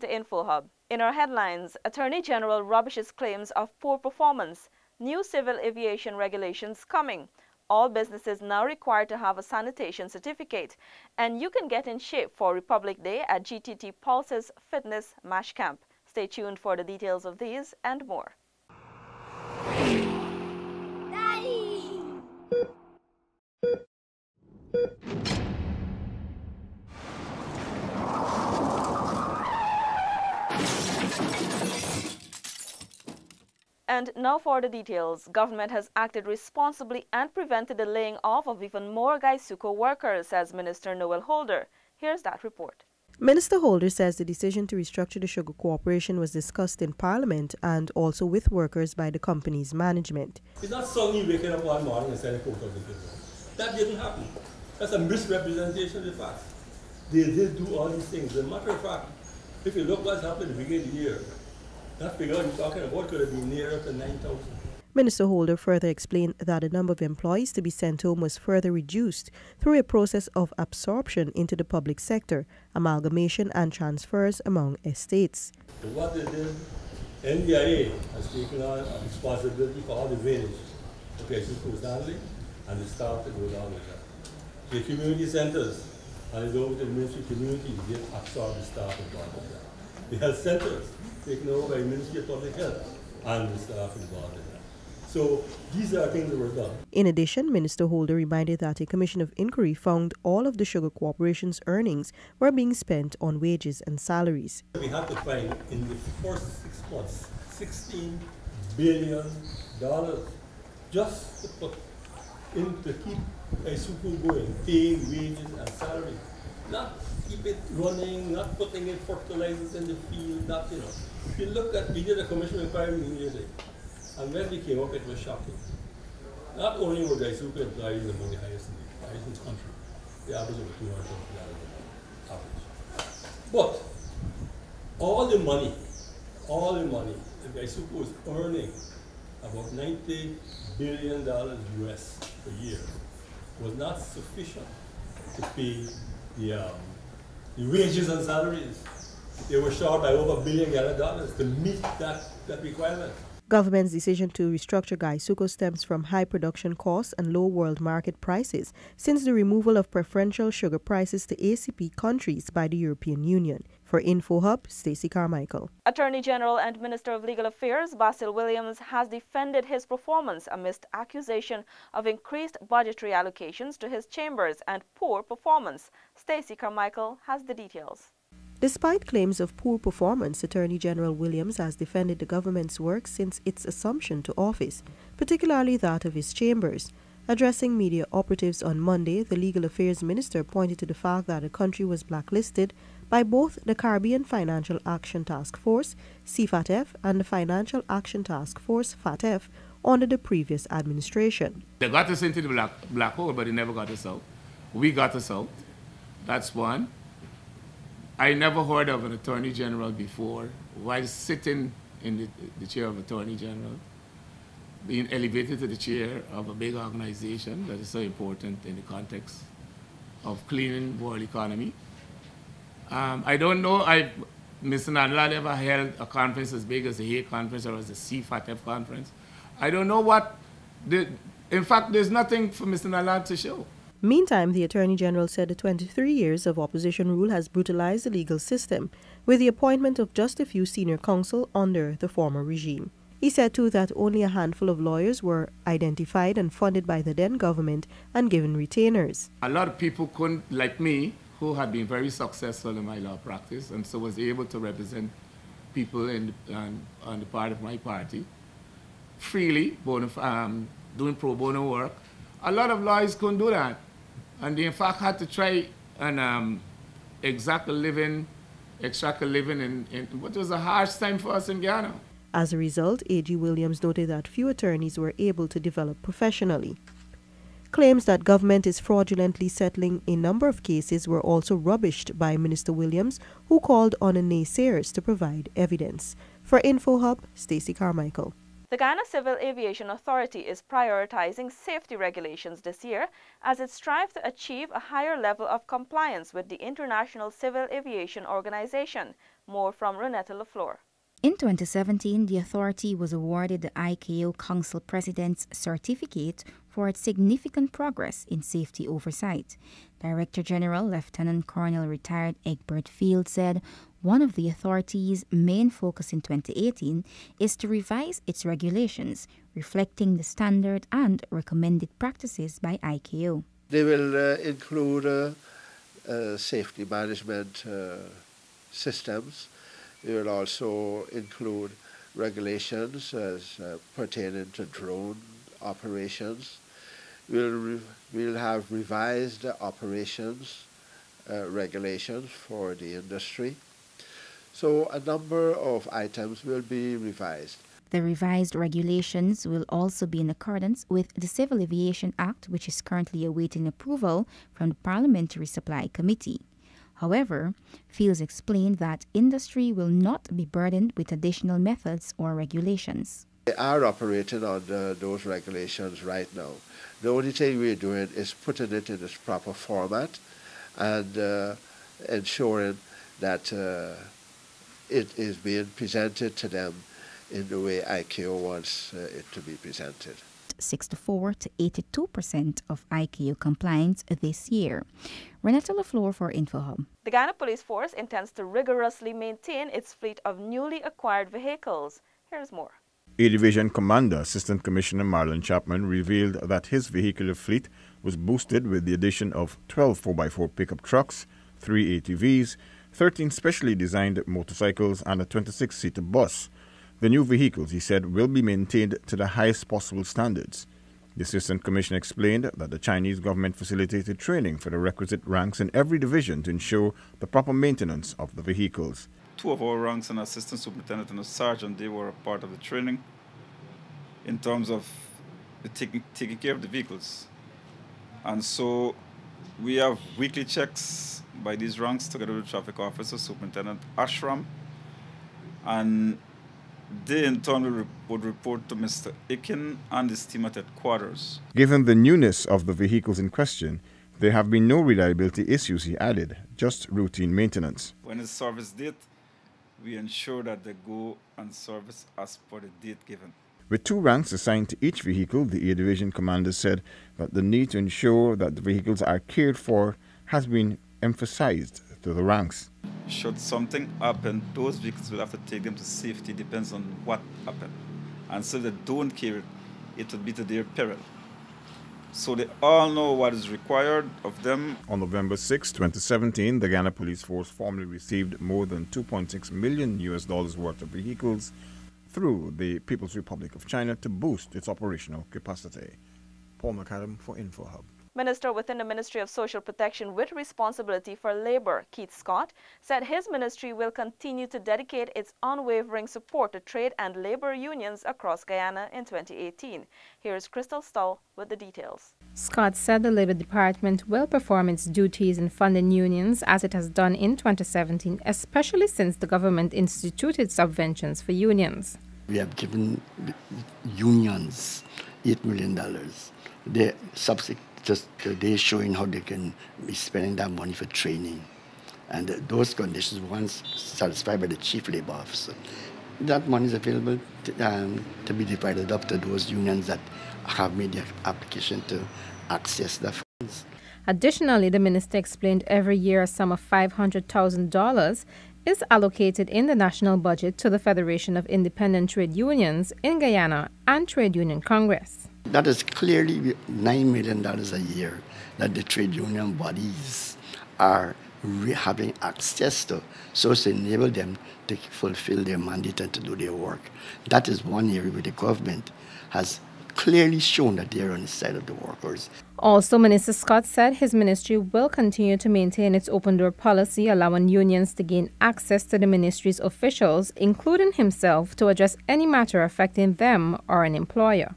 Welcome to InfoHub. In our headlines, Attorney General rubbishes claims of poor performance. New civil aviation regulations coming. All businesses now required to have a sanitation certificate. And you can get in shape for Republic Day at GTT Pulse's Fitness Mash Camp. Stay tuned for the details of these and more. Daddy! And now for the details. Government has acted responsibly and prevented the laying off of even more Gaisuco workers, says Minister Noel Holder. Here's that report. Minister Holder says the decision to restructure the Sugar Corporation was discussed in Parliament and also with workers by the company's management. It's not suddenly waking up one morning and saying, that didn't happen. That's a misrepresentation of the facts. They did do all these things. As a matter of fact, if you look what's happened at the beginning of the year, that figure you're talking about could have been nearer to 9,000. Minister Holder further explained that the number of employees to be sent home was further reduced through a process of absorption into the public sector, amalgamation and transfers among estates. So what they did, NDIA has taken on a responsibility for all the drainage. Okay, so constantly, and they start to go down with that. The community centers, and they go with the ministry community, they absorb the staff involved with that. The health centers, taken over by the Ministry of Public Health, and the staff involved in that. So these are things that were done. In addition, Minister Holder reminded that a commission of inquiry found all of the Sugar Corporation's earnings were being spent on wages and salaries. We had to find in the first 6 months $16 billion just to put in to keep Gaisuco going, paying wages and salary. Not keep it running, not putting in fertilizers in the field, not, you know. If you look at, we did a commission inquiry immediately, and when we came up, it was shocking. Not only were Gaisuco employees among the highest in the country, the average of $200 average. But all the money that Gaisuco was earning, about $90 billion US per year, was not sufficient to pay the wages and salaries. They were short by over $1 billion to meet that requirement. Government's decision to restructure Gaisuco stems from high production costs and low world market prices since the removal of preferential sugar prices to ACP countries by the European Union. For InfoHub, Stacey Carmichael. Attorney General and Minister of Legal Affairs Basil Williams has defended his performance amidst accusation of increased budgetary allocations to his chambers and poor performance. Stacey Carmichael has the details. Despite claims of poor performance, Attorney General Williams has defended the government's work since its assumption to office, particularly that of his chambers. Addressing media operatives on Monday, the Legal Affairs Minister pointed to the fact that the country was blacklisted by both the Caribbean Financial Action Task Force, CFATF, and the Financial Action Task Force, FATF, under the previous administration. They got us into the black hole, but they never got us out. We got us out. That's one. I never heard of an Attorney General before, while sitting in the chair of Attorney General, being elevated to the chair of a big organization that is so important in the context of cleaning world economy. I don't know, Mr. Nadler ever held a conference as big as the Hague conference or as the CFATF conference. I don't know in fact, there's nothing for Mr. Nadler to show. Meantime, the Attorney General said the 23 years of opposition rule has brutalized the legal system, with the appointment of just a few senior counsel under the former regime. He said too that only a handful of lawyers were identified and funded by the then government and given retainers. A lot of people couldn't, like me, who had been very successful in my law practice and so was able to represent people on the part of my party freely, doing pro bono work. A lot of lawyers couldn't do that. And they in fact had to try and extract a living in what was a harsh time for us in Guyana. As a result, A.G. Williams noted that few attorneys were able to develop professionally. Claims that government is fraudulently settling a number of cases were also rubbished by Minister Williams, who called on the naysayers to provide evidence. For InfoHub, Stacey Carmichael. The Guyana Civil Aviation Authority is prioritizing safety regulations this year as it strives to achieve a higher level of compliance with the International Civil Aviation Organization. More from Renetta LaFleur. In 2017, the authority was awarded the ICAO Council President's Certificate for its significant progress in safety oversight. Director General Lieutenant Colonel Retired Egbert Field said one of the authority's main focus in 2018 is to revise its regulations, reflecting the standard and recommended practices by ICAO. They will include safety management systems. It will also include regulations as pertaining to drone operations. We'll have revised operations regulations for the industry. So a number of items will be revised. The revised regulations will also be in accordance with the Civil Aviation Act, which is currently awaiting approval from the Parliamentary Supply Committee. However, Fields explained that industry will not be burdened with additional methods or regulations. They are operating under those regulations right now. The only thing we're doing is putting it in its proper format and ensuring that it is being presented to them in the way ICAO wants it to be presented. 64 to 82% of ICAO compliance this year. Renetta LaFleur for InfoHub. The Guyana Police Force intends to rigorously maintain its fleet of newly acquired vehicles. Here's more. Aviation Commander Assistant Commissioner Marlon Chapman revealed that his vehicular fleet was boosted with the addition of 12 4x4 pickup trucks, 3 ATVs, 13 specially designed motorcycles, and a 26-seater bus. The new vehicles, he said, will be maintained to the highest possible standards. The Assistant Commissioner explained that the Chinese government facilitated training for the requisite ranks in every division to ensure the proper maintenance of the vehicles. 2 of our ranks, an assistant superintendent and a sergeant, they were a part of the training in terms of taking care of the vehicles. And so we have weekly checks by these ranks together with the traffic officer, Superintendent Ashram, and they in turn would report to Mr. Ikin and his team at headquarters. Given the newness of the vehicles in question, there have been no reliability issues, he added, just routine maintenance. When it's service date, we ensure that they go and service as per the date given. With 2 ranks assigned to each vehicle, the Air Division commander said that the need to ensure that the vehicles are cared for has been emphasized to the ranks. Should something happen, those vehicles will have to take them to safety, depends on what happened. And so they don't care, it will be to their peril. So they all know what is required of them. On November 6, 2017, the Guyana Police Force formally received more than $2.6 million worth of vehicles through the People's Republic of China to boost its operational capacity. Paul McAdam for InfoHub. Minister within the Ministry of Social Protection with responsibility for labor, Keith Scott, said his ministry will continue to dedicate its unwavering support to trade and labor unions across Guyana in 2018. Here's Crystal Stull with the details. Scott said the Labor Department will perform its duties in funding unions as it has done in 2017, especially since the government instituted subventions for unions. We have given unions $8 million. They're showing how they can be spending that money for training. And those conditions, once satisfied by the chief labor officer, that money is available to be divided up to those unions that have made the application to access the funds. Additionally, the minister explained every year a sum of $500,000 is allocated in the national budget to the Federation of Independent Trade Unions in Guyana and Trade Union Congress. That is clearly $9 million a year that the trade union bodies are having access to, so to enable them to fulfill their mandate and to do their work. That is one area where the government has clearly shown that they are on the side of the workers. Also, Minister Scott said his ministry will continue to maintain its open-door policy, allowing unions to gain access to the ministry's officials, including himself, to address any matter affecting them or an employer.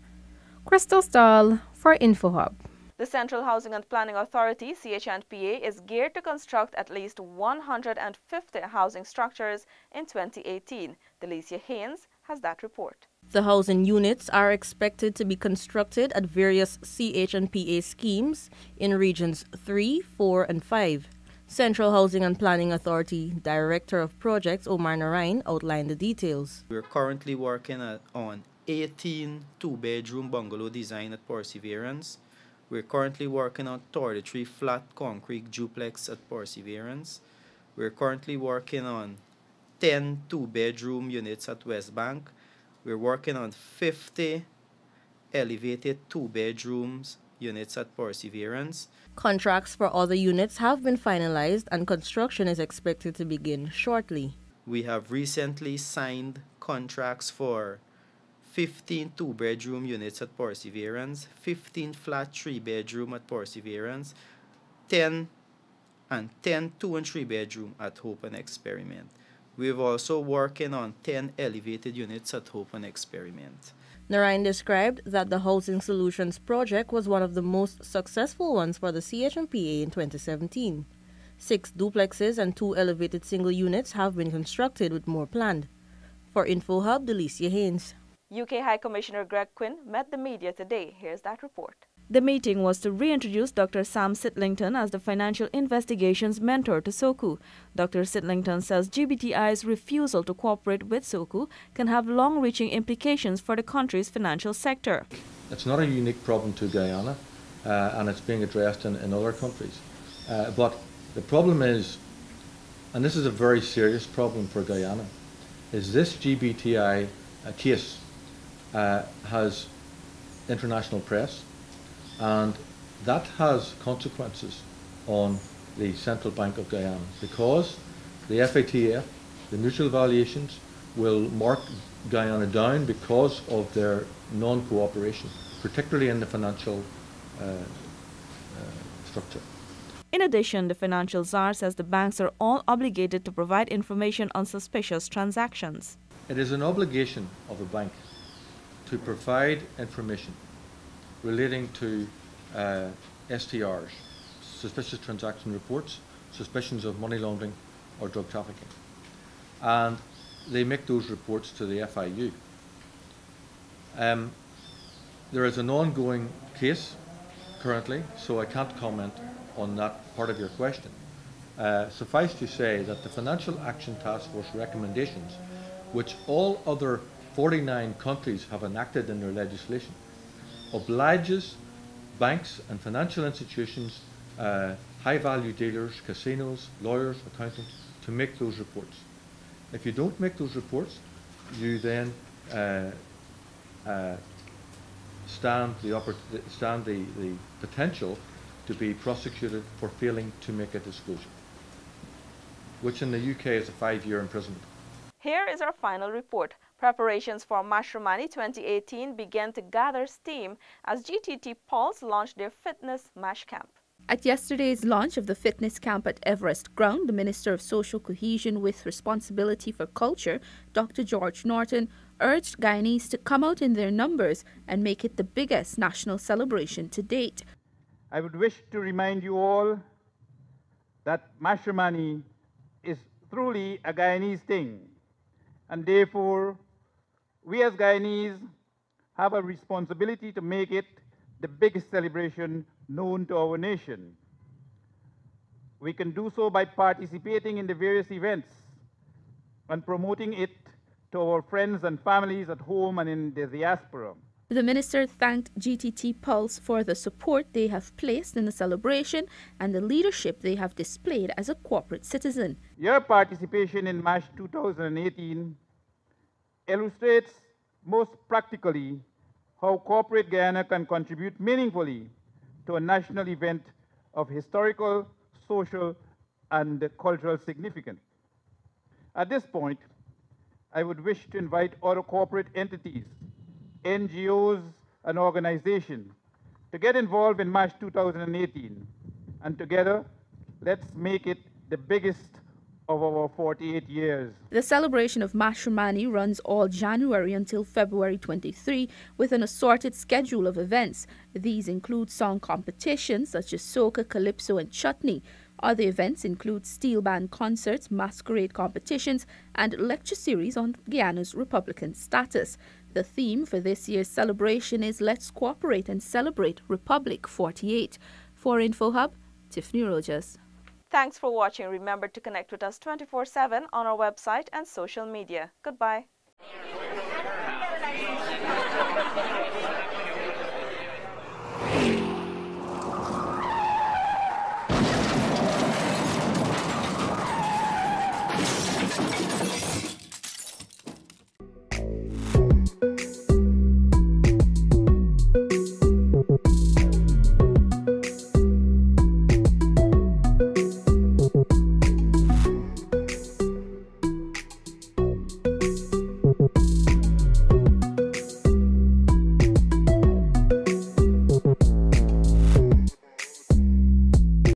Crystal Stahl for InfoHub. The Central Housing and Planning Authority, CHNPA, is geared to construct at least 150 housing structures in 2018. Delicia Haynes has that report. The housing units are expected to be constructed at various CH&PA schemes in regions 3, 4, and 5. Central Housing and Planning Authority Director of Projects Omar Narain outlined the details. We're currently working on 18 two-bedroom bungalow design at Perseverance. We're currently working on 33 flat concrete duplex at Perseverance. We're currently working on 10 two-bedroom units at West Bank. We're working on 50 elevated two-bedrooms units at Perseverance. Contracts for other units have been finalized and construction is expected to begin shortly. We have recently signed contracts for 15 two-bedroom units at Perseverance, 15 flat three-bedroom at Perseverance, 10 two and three-bedroom at Hope and Experiment. We're also working on 10 elevated units at Hope and Experiment. Narain described that the Housing Solutions project was one of the most successful ones for the CH&PA in 2017. 6 duplexes and 2 elevated single units have been constructed with more planned. For InfoHub, Delicia Haynes. UK High Commissioner Greg Quinn met the media today. Here's that report. The meeting was to reintroduce Dr. Sam Sitlington as the financial investigations mentor to SOCU. Dr. Sitlington says GBTI's refusal to cooperate with SOCU can have long-reaching implications for the country's financial sector. It's not a unique problem to Guyana, and it's being addressed in other countries. But the problem is, and this is a very serious problem for Guyana, is this GBTI case has international press, and that has consequences on the Central Bank of Guyana, because the FATF, the mutual valuations, will mark Guyana down because of their non-cooperation, particularly in the financial structure. In addition, the financial czar says the banks are all obligated to provide information on suspicious transactions. It is an obligation of a bank to provide information relating to STRs, suspicious transaction reports, suspicions of money laundering or drug trafficking. And they make those reports to the FIU. There is an ongoing case currently, so I can't comment on that part of your question. Suffice to say that the Financial Action Task Force recommendations, which all other 49 countries have enacted in their legislation, obliges banks and financial institutions, high-value dealers, casinos, lawyers, accountants, to make those reports. If you don't make those reports, you then stand the potential to be prosecuted for failing to make a disclosure, which in the UK is a 5-year imprisonment. Here is our final report. Preparations for Mashramani 2018 began to gather steam as GTT Pulse launched their Fitness Mash Camp. At yesterday's launch of the fitness camp at Everest Ground, the Minister of Social Cohesion with responsibility for culture, Dr. George Norton, urged Guyanese to come out in their numbers and make it the biggest national celebration to date. I would wish to remind you all that Mashramani is truly a Guyanese thing, and therefore we as Guyanese have a responsibility to make it the biggest celebration known to our nation. We can do so by participating in the various events and promoting it to our friends and families at home and in the diaspora. The minister thanked GTT Pulse for the support they have placed in the celebration and the leadership they have displayed as a corporate citizen. Your participation in MASH 2018 illustrates most practically how corporate Guyana can contribute meaningfully to a national event of historical, social, and cultural significance. At this point, I would wish to invite other corporate entities, NGOs, and organizations to get involved in MASH 2018, and together, let's make it the biggest of our 48 years. The celebration of Mashramani runs all January until February 23 with an assorted schedule of events. These include song competitions such as soca, calypso, and chutney. Other events include steel band concerts, masquerade competitions, and lecture series on Guyana's Republican status. The theme for this year's celebration is Let's Cooperate and Celebrate Republic 48. For InfoHub, Tiffany Rogers. Thanks for watching. Remember to connect with us 24/7 on our website and social media. Goodbye.